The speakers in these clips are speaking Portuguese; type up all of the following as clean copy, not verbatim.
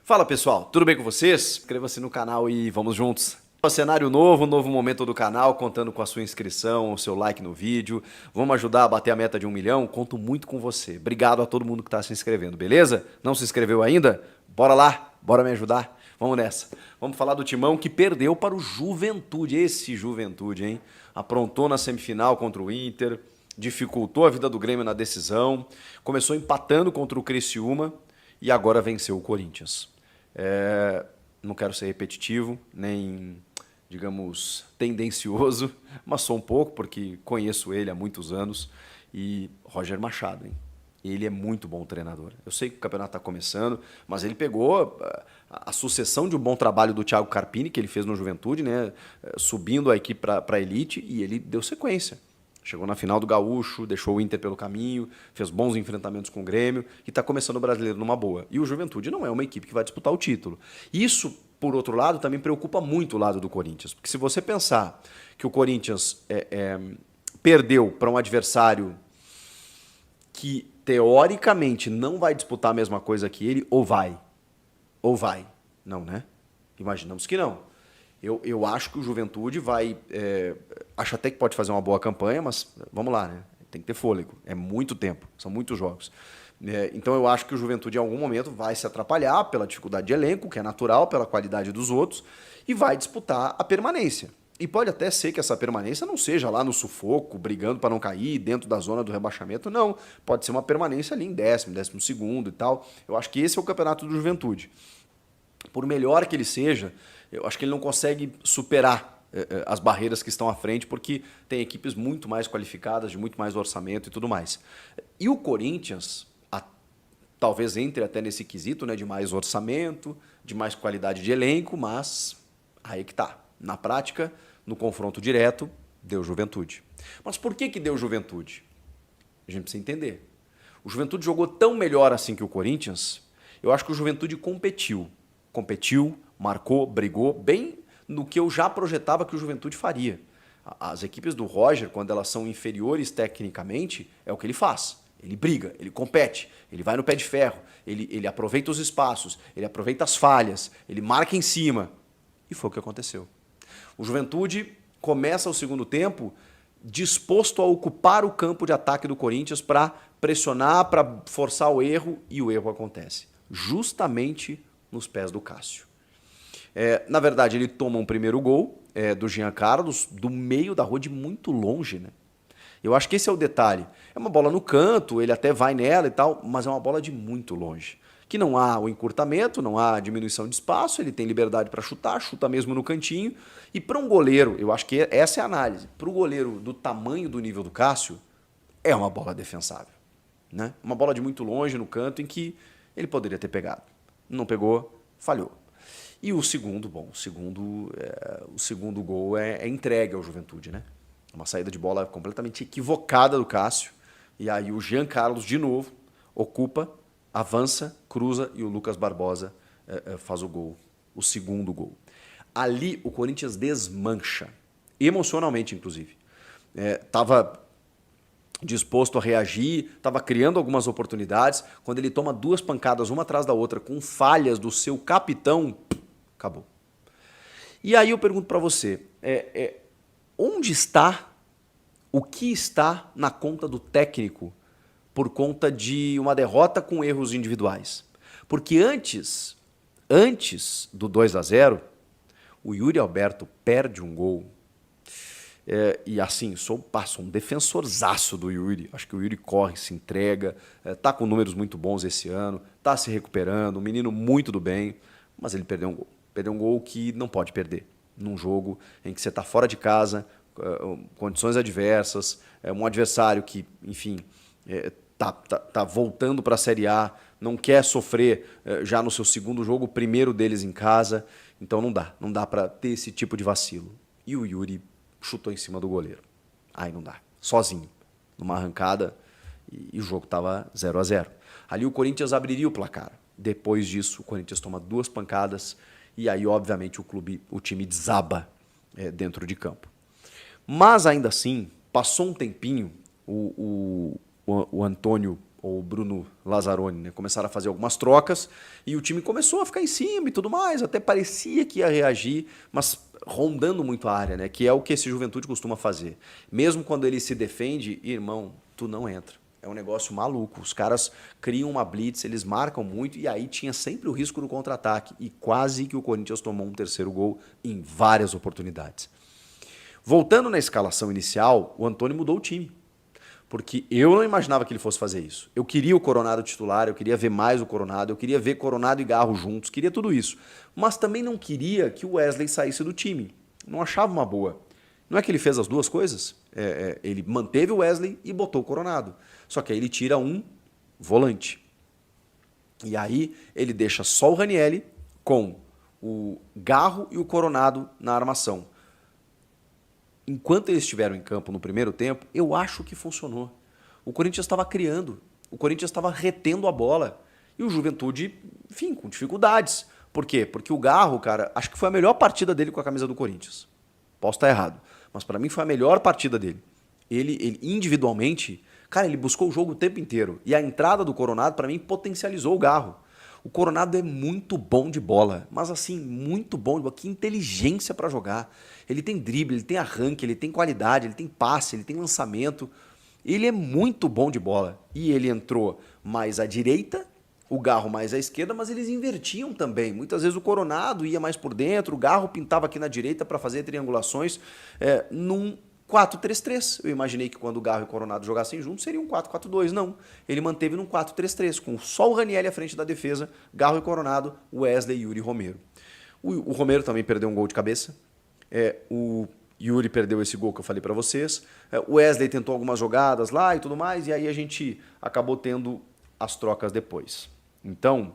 Fala pessoal, tudo bem com vocês? Inscreva-se no canal e vamos juntos. Um cenário novo, novo momento do canal, contando com a sua inscrição, o seu like no vídeo. Vamos ajudar a bater a meta de 1 milhão? Conto muito com você. Obrigado a todo mundo que está se inscrevendo, beleza? Não se inscreveu ainda? Bora lá, bora me ajudar. Vamos nessa. Vamos falar do Timão que perdeu para o Juventude. Esse Juventude, hein? Aprontou na semifinal contra o Inter, dificultou a vida do Grêmio na decisão, começou empatando contra o Criciúma e agora venceu o Corinthians. Não quero ser repetitivo, nem, digamos, tendencioso, mas sou um pouco, porque conheço ele há muitos anos. E Roger Machado, hein? Ele é muito bom treinador. Eu sei que o campeonato está começando, mas ele pegou a sucessão de um bom trabalho do Thiago Carpini, que ele fez no Juventude, né? Subindo a equipe para a elite, e ele deu sequência. Chegou na final do Gaúcho, deixou o Inter pelo caminho, fez bons enfrentamentos com o Grêmio e está começando o Brasileiro numa boa. E o Juventude não é uma equipe que vai disputar o título. Isso, por outro lado, também preocupa muito o lado do Corinthians. Porque se você pensar que o Corinthians perdeu para um adversário que, teoricamente, não vai disputar a mesma coisa que ele, ou vai? Ou vai? Não, né? Imaginamos que não. Eu acho que o Juventude vai... acho até que pode fazer uma boa campanha, mas vamos lá, né? Tem que ter fôlego. É muito tempo, são muitos jogos. Então eu acho que o Juventude em algum momento vai se atrapalhar pela dificuldade de elenco, que é natural, pela qualidade dos outros, e vai disputar a permanência. E pode até ser que essa permanência não seja lá no sufoco, brigando para não cair, dentro da zona do rebaixamento, não. Pode ser uma permanência ali em 10º e tal. Eu acho que esse é o campeonato do Juventude. Por melhor que ele seja, eu acho que ele não consegue superar as barreiras que estão à frente, porque tem equipes muito mais qualificadas, de muito mais orçamento e tudo mais. E o Corinthians, talvez entre até nesse quesito, né, de mais orçamento, de mais qualidade de elenco, mas aí que tá. Na prática, no confronto direto, deu Juventude. Mas por que deu Juventude? A gente precisa entender. O Juventude jogou tão melhor assim que o Corinthians, eu acho que o Juventude competiu. Competiu, marcou, brigou, bem no que eu já projetava que o Juventude faria. As equipes do Roger, quando elas são inferiores tecnicamente, é o que ele faz. Ele briga, ele compete, ele vai no pé de ferro, ele aproveita os espaços, ele aproveita as falhas, ele marca em cima. E foi o que aconteceu. O Juventude começa o segundo tempo disposto a ocupar o campo de ataque do Corinthians para pressionar, para forçar o erro, e o erro acontece. Justamente nos pés do Cássio. Na verdade, ele toma um primeiro gol do Jean Carlos, do meio da rua, de muito longe, né? Eu acho que esse é o detalhe. É uma bola no canto, ele até vai nela e tal, mas é uma bola de muito longe. Que não há o encurtamento, não há diminuição de espaço, ele tem liberdade para chutar, chuta mesmo no cantinho. E para um goleiro, eu acho que essa é a análise, para o goleiro do tamanho do nível do Cássio, é uma bola defensável, né? Uma bola de muito longe no canto em que ele poderia ter pegado. Não pegou, falhou. E o segundo, o segundo gol é entregue ao Juventude, né? Uma saída de bola completamente equivocada do Cássio. E aí o Jean Carlos, de novo, ocupa, avança, cruza e o Lucas Barbosa faz o gol, o segundo gol. Ali o Corinthians desmancha, emocionalmente inclusive. Estava disposto a reagir, estava criando algumas oportunidades. Quando ele toma duas pancadas, uma atrás da outra, com falhas do seu capitão, acabou. E aí eu pergunto para você, onde está, o que está na conta do técnico por conta de uma derrota com erros individuais? Porque antes do 2-0, o Yuri Alberto perde um gol. E assim, sou um defensorzaço do Yuri. Acho que o Yuri corre, se entrega, tá com números muito bons esse ano, tá se recuperando, um menino muito do bem, mas ele perdeu um gol. Perdeu um gol que não pode perder. Num jogo em que você está fora de casa, condições adversas, um adversário que, enfim, tá voltando para a Série A, não quer sofrer já no seu segundo jogo, o primeiro deles em casa, então não dá para ter esse tipo de vacilo. E o Yuri chutou em cima do goleiro. Aí não dá. Sozinho. Numa arrancada e o jogo estava 0-0. Ali o Corinthians abriria o placar. Depois disso, o Corinthians toma duas pancadas e aí, obviamente, o time desaba dentro de campo. Mas ainda assim, passou um tempinho, o Antônio ou Bruno Lazzaroni, né? Começaram a fazer algumas trocas e o time começou a ficar em cima e tudo mais, até parecia que ia reagir, mas rondando muito a área, né? Que é o que esse Juventude costuma fazer. Mesmo quando ele se defende, irmão, tu não entra. É um negócio maluco. Os caras criam uma blitz, eles marcam muito e aí tinha sempre o risco do contra-ataque. E quase que o Corinthians tomou um terceiro gol em várias oportunidades. Voltando na escalação inicial, o Antony mudou o time. Porque eu não imaginava que ele fosse fazer isso. Eu queria o Coronado titular, eu queria ver mais o Coronado, eu queria ver Coronado e Garro juntos, queria tudo isso. Mas também não queria que o Wesley saísse do time. Não achava uma boa. Não é que ele fez as duas coisas? Ele manteve o Wesley e botou o Coronado. Só que aí ele tira um volante. E aí ele deixa só o Ranielli com o Garro e o Coronado na armação. Enquanto eles estiveram em campo no primeiro tempo, eu acho que funcionou. O Corinthians estava criando, o Corinthians estava retendo a bola. E o Juventude, enfim, com dificuldades. Por quê? Porque o Garro, cara, acho que foi a melhor partida dele com a camisa do Corinthians. Posso estar errado, mas para mim foi a melhor partida dele. Ele individualmente, cara, ele buscou o jogo o tempo inteiro. E a entrada do Coronado, para mim, potencializou o Garro. O Coronado é muito bom de bola, mas assim, muito bom de bola. Que inteligência para jogar. Ele tem drible, ele tem arranque, ele tem qualidade, ele tem passe, ele tem lançamento. Ele é muito bom de bola. E ele entrou mais à direita, o Garro mais à esquerda, mas eles invertiam também. Muitas vezes o Coronado ia mais por dentro, o Garro pintava aqui na direita para fazer triangulações num 4-3-3. Eu imaginei que quando o Garro e o Coronado jogassem juntos seria um 4-4-2. Não. Ele manteve num 4-3-3, com só o Ranielli à frente da defesa, Garro e Coronado, Wesley, Yuri e Romero. O Romero também perdeu um gol de cabeça. O Yuri perdeu esse gol que eu falei para vocês. O Wesley tentou algumas jogadas lá e tudo mais, e aí a gente acabou tendo as trocas depois. Então,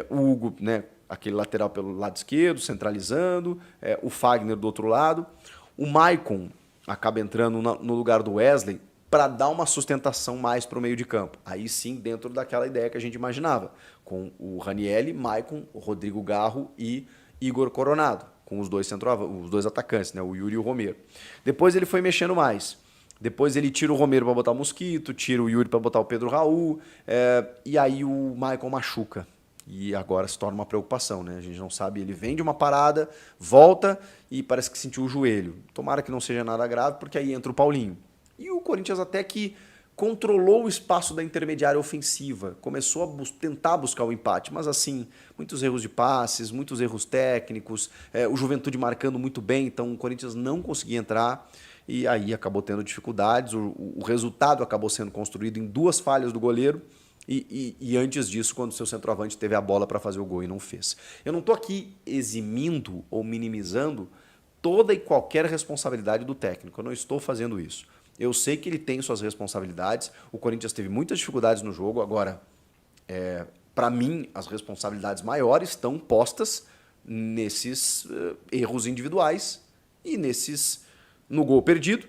o Hugo, né, aquele lateral pelo lado esquerdo, centralizando, o Fagner do outro lado. O Maicon acaba entrando no lugar do Wesley para dar uma sustentação mais para o meio de campo. Aí sim, dentro daquela ideia que a gente imaginava, com o Ranielli, Maicon, o Rodrigo Garro e Igor Coronado, com os dois atacantes, né, o Yuri e o Romero. Depois ele foi mexendo mais. Depois ele tira o Romero para botar o Mosquito, tira o Yuri para botar o Pedro Raul, e aí o Maicon machuca. E agora se torna uma preocupação, né? A gente não sabe, ele vem de uma parada, volta e parece que sentiu o joelho. Tomara que não seja nada grave, porque aí entra o Paulinho. E o Corinthians até que controlou o espaço da intermediária ofensiva, começou a tentar buscar o empate, mas assim, muitos erros de passes, muitos erros técnicos, o Juventude marcando muito bem, então o Corinthians não conseguia entrar e aí acabou tendo dificuldades, o resultado acabou sendo construído em duas falhas do goleiro, e antes disso, quando o seu centroavante teve a bola para fazer o gol e não fez. Eu não estou aqui eximindo ou minimizando toda e qualquer responsabilidade do técnico. Eu não estou fazendo isso. Eu sei que ele tem suas responsabilidades. O Corinthians teve muitas dificuldades no jogo. Agora, para mim, as responsabilidades maiores estão postas nesses erros individuais e no gol perdido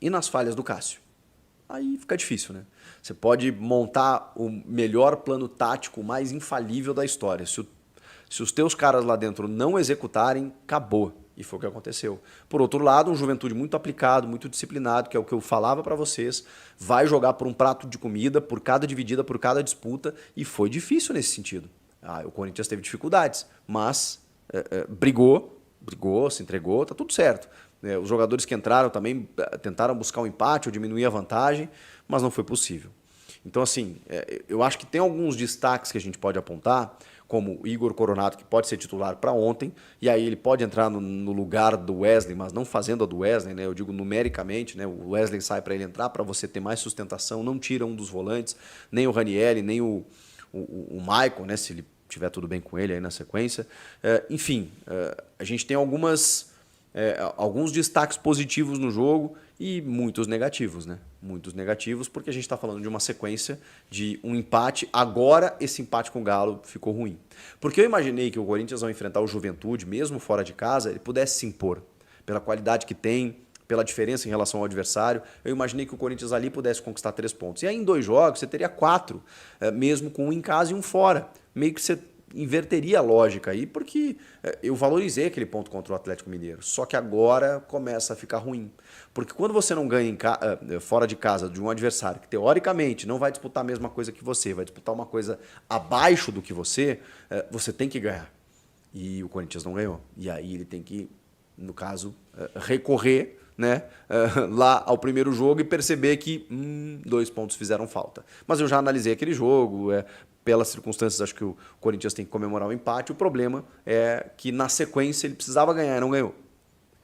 e nas falhas do Cássio. Aí fica difícil, né? Você pode montar o melhor plano tático, mais infalível da história. Se os teus caras lá dentro não executarem, acabou. E foi o que aconteceu. Por outro lado, um Juventude muito aplicado, muito disciplinado, que é o que eu falava para vocês, vai jogar por um prato de comida, por cada dividida, por cada disputa, e foi difícil nesse sentido. O Corinthians teve dificuldades, mas brigou, se entregou, tá tudo certo. Os jogadores que entraram também tentaram buscar um empate ou diminuir a vantagem, mas não foi possível. Então, assim, eu acho que tem alguns destaques que a gente pode apontar, como o Igor Coronado, que pode ser titular para ontem, e aí ele pode entrar no lugar do Wesley, mas não fazendo a do Wesley, né? Eu digo numericamente, né? O Wesley sai para ele entrar, para você ter mais sustentação, não tira um dos volantes, nem o Ranielli, nem o Maicon, né? Se ele tiver tudo bem com ele aí na sequência. Enfim, a gente tem alguns destaques positivos no jogo e muitos negativos, né? Muitos negativos porque a gente está falando de uma sequência de um empate. Agora esse empate com o Galo ficou ruim. Porque eu imaginei que o Corinthians, ao enfrentar o Juventude, mesmo fora de casa, ele pudesse se impor. Pela qualidade que tem, pela diferença em relação ao adversário. Eu imaginei que o Corinthians ali pudesse conquistar 3 pontos. E aí em 2 jogos você teria 4, mesmo com um em casa e um fora. Meio que você inverteria a lógica aí, porque eu valorizei aquele ponto contra o Atlético Mineiro. Só que agora começa a ficar ruim. Porque quando você não ganha fora de casa de um adversário que teoricamente não vai disputar a mesma coisa que você, vai disputar uma coisa abaixo do que você tem que ganhar. E o Corinthians não ganhou. E aí ele tem que, no caso, recorrer, né, lá ao primeiro jogo e perceber que 2 pontos fizeram falta. Mas eu já analisei aquele jogo, pelas circunstâncias acho que o Corinthians tem que comemorar o empate. O problema é que na sequência ele precisava ganhar e não ganhou.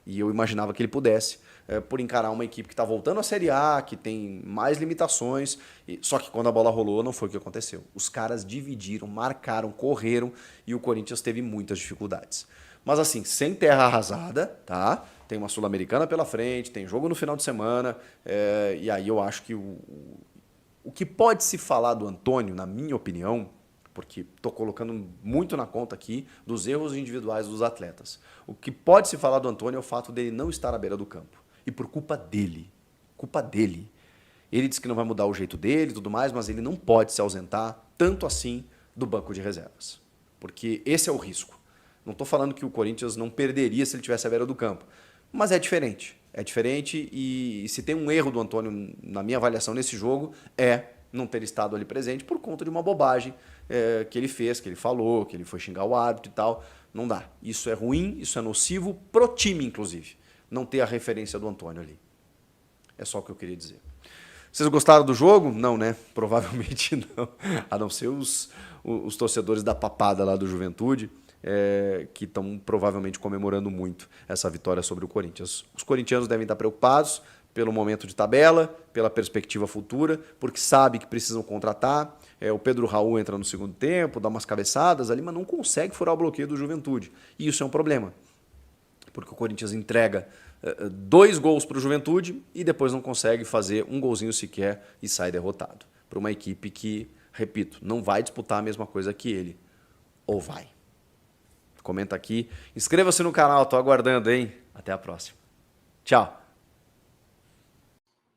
E eu imaginava que ele pudesse, por encarar uma equipe que está voltando à Série A, que tem mais limitações. Só que quando a bola rolou, não foi o que aconteceu. Os caras dividiram, marcaram, correram e o Corinthians teve muitas dificuldades. Mas assim, sem terra arrasada, tá? Tem uma Sul-Americana pela frente, tem jogo no final de semana, e aí eu acho que o que pode se falar do Antônio, na minha opinião, porque estou colocando muito na conta aqui dos erros individuais dos atletas. O que pode se falar do Antônio é o fato dele não estar à beira do campo. E por culpa dele. Culpa dele. Ele disse que não vai mudar o jeito dele e tudo mais, mas ele não pode se ausentar tanto assim do banco de reservas. Porque esse é o risco. Não estou falando que o Corinthians não perderia se ele estivesse à beira do campo. Mas é diferente. É diferente e se tem um erro do Antônio, na minha avaliação nesse jogo, é não ter estado ali presente por conta de uma bobagem que ele fez, que ele falou, que ele foi xingar o árbitro e tal. Não dá. Isso é ruim, isso é nocivo pro time, inclusive. Não ter a referência do Antônio ali. É só o que eu queria dizer. Vocês gostaram do jogo? Não, né? Provavelmente não. A não ser os torcedores da papada lá do Juventude, que estão provavelmente comemorando muito essa vitória sobre o Corinthians. Os corintianos devem estar preocupados pelo momento de tabela, pela perspectiva futura, porque sabe que precisam contratar. O Pedro Raul entra no segundo tempo, dá umas cabeçadas ali, mas não consegue furar o bloqueio do Juventude. E isso é um problema, porque o Corinthians entrega 2 gols para o Juventude e depois não consegue fazer um golzinho sequer e sai derrotado. Para uma equipe que, repito, não vai disputar a mesma coisa que ele. Ou vai? Comenta aqui. Inscreva-se no canal, tô aguardando, hein? Até a próxima. Tchau.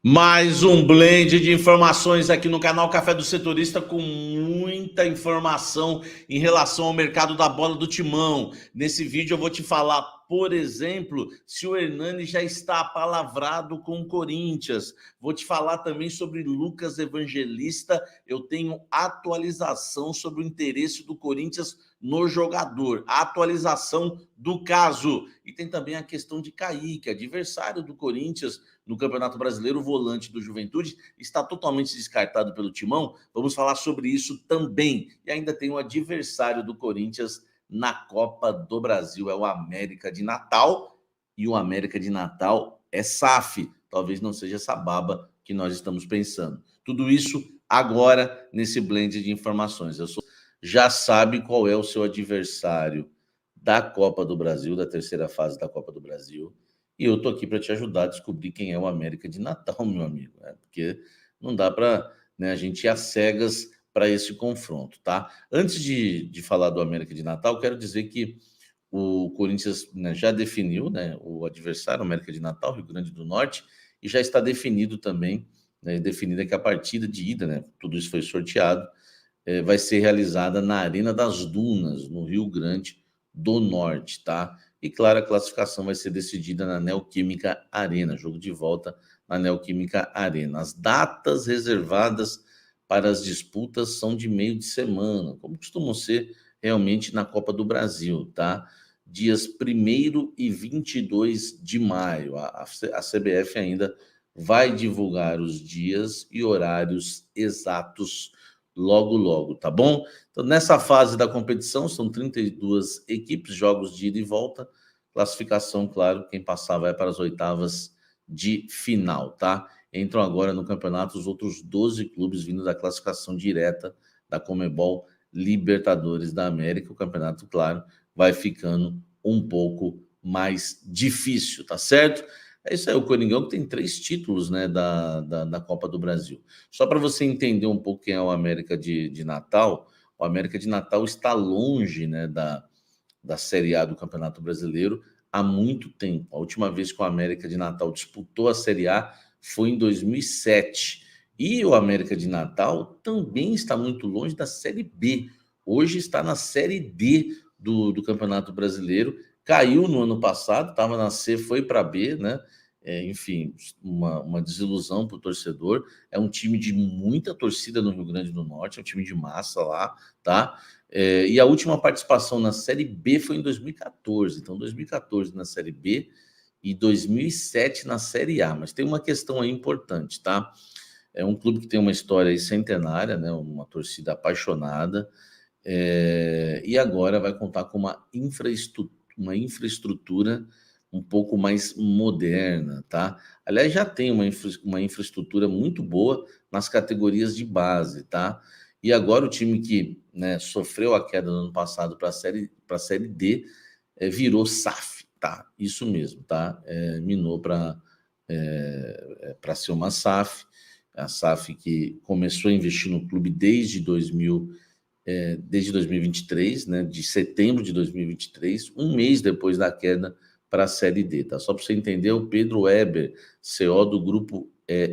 Mais um blend de informações aqui no canal Café do Setorista, com muita informação em relação ao mercado da bola do Timão. Nesse vídeo eu vou te falar, por exemplo, se o Hernani já está apalavrado com o Corinthians. Vou te falar também sobre Lucas Evangelista. Eu tenho atualização sobre o interesse do Corinthians no jogador, a atualização do caso. E tem também a questão de Kaique, adversário do Corinthians no Campeonato Brasileiro, o volante do Juventude, está totalmente descartado pelo Timão. Vamos falar sobre isso também. E ainda tem o adversário do Corinthians na Copa do Brasil, é o América de Natal. E o América de Natal é SAF, talvez não seja essa baba que nós estamos pensando. Tudo isso agora nesse blend de informações. Já sabe qual é o seu adversário da Copa do Brasil, da terceira fase da Copa do Brasil. E eu tô aqui para te ajudar a descobrir quem é o América de Natal, meu amigo. Porque não dá para a gente ir às cegas para esse confronto, tá? Antes de falar do América de Natal, quero dizer que o Corinthians já definiu o adversário, o América de Natal, Rio Grande do Norte, e já está definido também, definida que a partida de ida, tudo isso foi sorteado, vai ser realizada na Arena das Dunas, no Rio Grande do Norte, tá? E, claro, a classificação vai ser decidida na Neoquímica Arena, jogo de volta na Neoquímica Arena. As datas reservadas para as disputas são de meio de semana, como costumam ser realmente na Copa do Brasil, tá? Dias 1º e 22 de maio. A CBF ainda vai divulgar os dias e horários exatos logo, logo, tá bom? Então, nessa fase da competição, são 32 equipes, jogos de ida e volta, classificação, claro, quem passar vai para as oitavas de final, tá? Entram agora no campeonato os outros 12 clubes vindo da classificação direta da Conmebol Libertadores da América. O campeonato, claro, vai ficando um pouco mais difícil, tá certo? É isso aí, o Coringão que tem 3 títulos da Copa do Brasil. Só para você entender um pouco quem é o América de Natal, o América de Natal está longe da Série A do Campeonato Brasileiro há muito tempo. A última vez que o América de Natal disputou a Série A foi em 2007. E o América de Natal também está muito longe da Série B. hoje está na Série D do Campeonato Brasileiro, caiu no ano passado, estava na C, foi para B, né? Enfim, uma desilusão para o torcedor. É um time de muita torcida no Rio Grande do Norte, é um time de massa lá, tá? E a última participação na Série B foi em 2014. Então, 2014 na Série B e 2007 na Série A. Mas tem uma questão aí importante, tá? É um clube que tem uma história aí centenária, né? Uma torcida apaixonada, e agora vai contar com uma infraestrutura um pouco mais moderna, tá? Aliás, já tem uma infraestrutura muito boa nas categorias de base, tá? E agora o time que, né, sofreu a queda no ano passado para a série D virou SAF, tá? Isso mesmo, tá? Minou para ser uma SAF, a SAF que começou a investir no clube desde 2023, né, de setembro de 2023, um mês depois da queda para a Série D, tá? Só para você entender, o Pedro Weber, CEO do grupo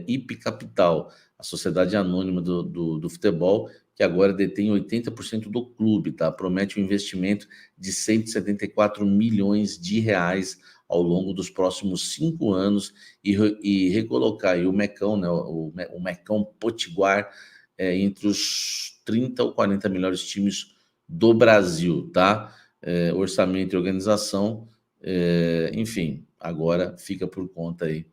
IP Capital, a sociedade anônima do futebol, que agora detém 80% do clube, tá? Promete um investimento de 174 milhões de reais ao longo dos próximos 5 anos e recolocar aí o Mecão, né, o Mecão Potiguar, entre os 30 ou 40 melhores times do Brasil, tá? Orçamento e organização, enfim, agora fica por conta aí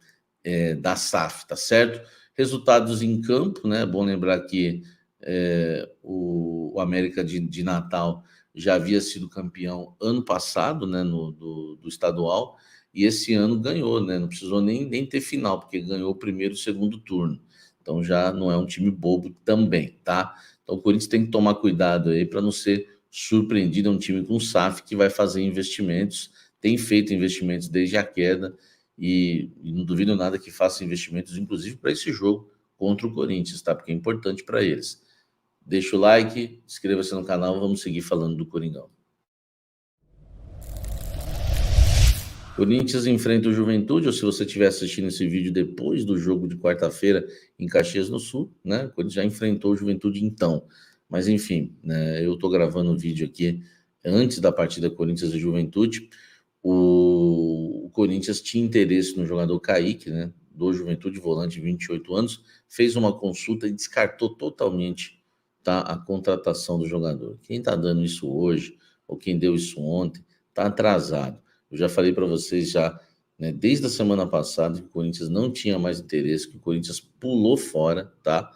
da SAF, tá certo? Resultados em campo, né? Bom lembrar que o América de Natal já havia sido campeão ano passado, né? Do estadual, e esse ano ganhou, né? Não precisou nem ter final, porque ganhou o primeiro e o segundo turno. Então já não é um time bobo também, tá? Então o Corinthians tem que tomar cuidado aí para não ser surpreendido. É um time com SAF que vai fazer investimentos, tem feito investimentos desde a queda e não duvido nada que faça investimentos, inclusive para esse jogo contra o Corinthians, tá? Porque é importante para eles. Deixa o like, inscreva-se no canal, vamos seguir falando do Coringão. Corinthians enfrenta o Juventude, ou se você estiver assistindo esse vídeo depois do jogo de quarta-feira em Caxias do Sul, né? O Corinthians já enfrentou o Juventude então. Mas enfim, né, eu estou gravando o vídeo aqui antes da partida Corinthians e Juventude. O Corinthians tinha interesse no jogador Kaique, né? Do Juventude, volante de 28 anos, fez uma consulta e descartou totalmente, tá, a contratação do jogador. Quem está dando isso hoje, ou quem deu isso ontem, está atrasado. Eu já falei para vocês já, né, desde a semana passada que o Corinthians não tinha mais interesse, que o Corinthians pulou fora, tá?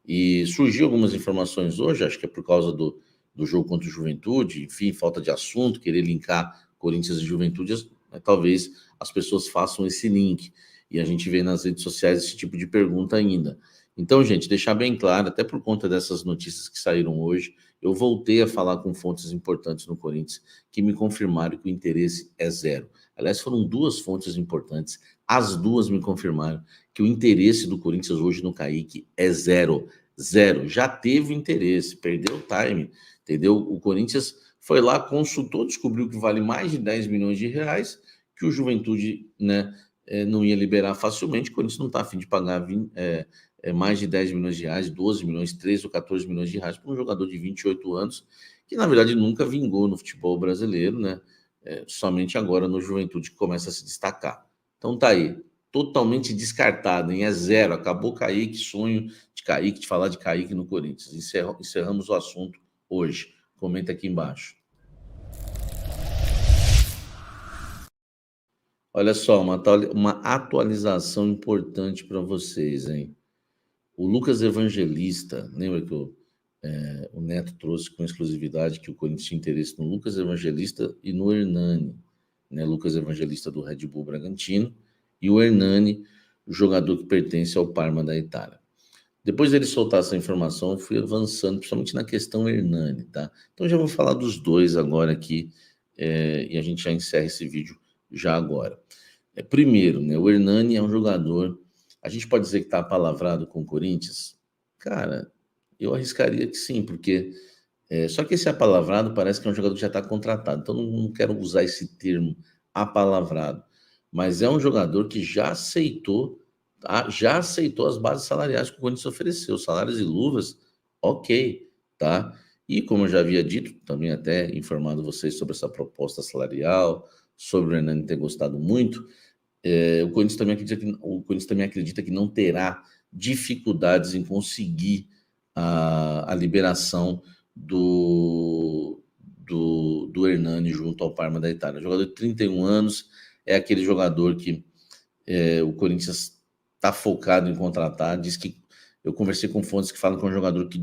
E surgiu algumas informações hoje, acho que é por causa do jogo contra o Juventude, enfim, falta de assunto, querer linkar Corinthians e Juventude, né, talvez as pessoas façam esse link. E a gente vê nas redes sociais esse tipo de pergunta ainda. Então, gente, deixar bem claro, até por conta dessas notícias que saíram hoje, eu voltei a falar com fontes importantes no Corinthians que me confirmaram que o interesse é zero. Aliás, foram 2 fontes importantes, as 2 me confirmaram que o interesse do Corinthians hoje no Kaique é zero. Zero. Já teve interesse, perdeu o time, entendeu? O Corinthians foi lá, consultou, descobriu que vale mais de 10 milhões de reais, que o Juventude, né, não ia liberar facilmente. O Corinthians não está a fim de pagar mais de 10 milhões de reais, 12 milhões, 13 ou 14 milhões de reais para um jogador de 28 anos, que na verdade nunca vingou no futebol brasileiro, né? Somente agora no Juventude que começa a se destacar. Então tá aí, totalmente descartado, hein? É zero, acabou Kaique, sonho de Kaique, de falar de Kaique no Corinthians. Encerramos o assunto hoje. Comenta aqui embaixo. Olha só, uma atualização importante para vocês, hein? O Lucas Evangelista, lembra que o Neto trouxe com exclusividade que o Corinthians tinha interesse no Lucas Evangelista e no Hernani, né? Lucas Evangelista do Red Bull Bragantino e o Hernani, o jogador que pertence ao Parma da Itália. Depois dele soltar essa informação, eu fui avançando, principalmente na questão Hernani, tá? Então já vou falar dos dois agora aqui, e a gente já encerra esse vídeo já agora. Primeiro, né, o Hernani é um jogador, a gente pode dizer que está apalavrado com o Corinthians? Cara, eu arriscaria que sim, porque só que esse apalavrado parece que é um jogador que já está contratado, então não quero usar esse termo apalavrado, mas é um jogador que já aceitou as bases salariais que o Corinthians ofereceu, salários e luvas, ok, tá? E como eu já havia dito, também até informado vocês sobre essa proposta salarial, sobre o Hernani ter gostado muito, o Corinthians também acredita que não terá dificuldades em conseguir a liberação do Hernani junto ao Parma da Itália. Jogador de 31 anos, é aquele jogador que o Corinthians está focado em contratar. Diz que eu conversei com fontes que falam que é um jogador que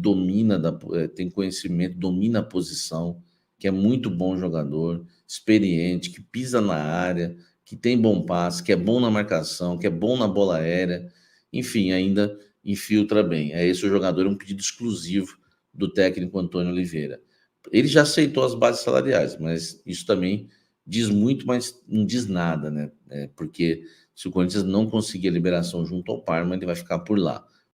tem conhecimento, domina a posição, que é muito bom jogador, experiente, que pisa na área, que tem bom passe, que é bom na marcação, que é bom na bola aérea, enfim, ainda infiltra bem. É esse o jogador, é um pedido exclusivo do técnico Antônio Oliveira. Ele já aceitou as bases salariais, mas isso também diz muito, mas não diz nada, né? Porque se o Corinthians não conseguir a liberação junto ao Parma, ele vai ficar por lá.